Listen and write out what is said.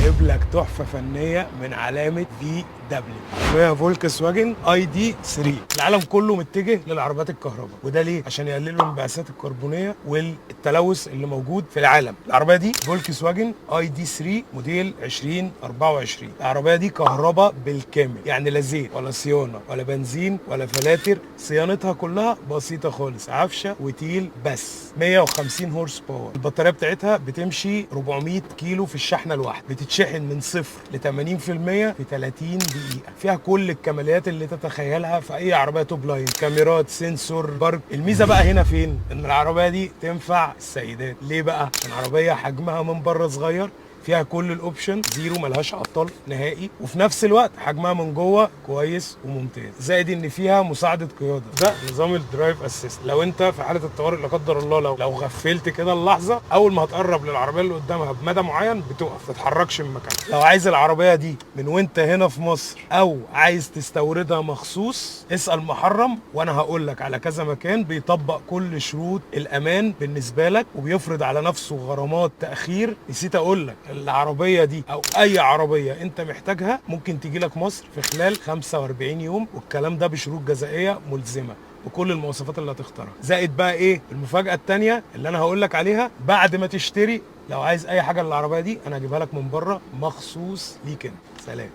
جايب لك تحفه فنيه من علامه في دبليو، وهي فولكس واجن اي دي 3. العالم كله متجه للعربيات الكهرباء، وده ليه؟ عشان يقللوا الانبعاثات الكربونيه والتلوث اللي موجود في العالم. العربيه دي فولكس واجن اي دي 3 موديل 2024. العربيه دي كهرباء بالكامل، يعني لا زيت ولا صيانه ولا بنزين ولا فلاتر، صيانتها كلها بسيطه خالص، عفشه وتيل بس. 150 هورس باور. البطاريه بتاعتها بتمشي 400 كيلو في الشحنه الواحده، بتتشحن من 0 ل 80% في 30 دقيقه. فيها كل الكماليات اللي تتخيلها في اي عربيه توب لاين، كاميرات، سنسور، برج. الميزه بقى هنا فين؟ ان العربيه دي تنفع السيدات. ليه بقى؟ عشان عربيه حجمها من بره صغير، فيها كل الاوبشن، زيرو، ملهاش عطال نهائي، وفي نفس الوقت حجمها من جوه كويس وممتاز. زائد ان فيها مساعده قياده، ده نظام الدرايف اسيست. لو انت في حاله الطوارئ لا قدر الله، لو غفلت كده اللحظه، اول ما هتقرب للعربيه اللي قدامها بمدى معين بتقف، ما تتحركش من مكانها. لو عايز العربيه دي من وانت هنا في مصر، او عايز تستوردها مخصوص، اسال محرم وانا هقول لك على كذا مكان بيطبق كل شروط الامان بالنسبه لك، وبيفرض على نفسه غرامات تاخير. نسيت اقول لك، العربيه دي او اي عربيه انت محتاجها ممكن تيجي لك مصر في خلال 45 يوم، والكلام ده بشروط جزائيه ملزمه بكل المواصفات اللي هتختارها. زائد بقى ايه المفاجاه الثانيه اللي انا هقول لك عليها؟ بعد ما تشتري، لو عايز اي حاجه للعربيه دي انا هجيبها لك من بره مخصوص ليك انت. سلام.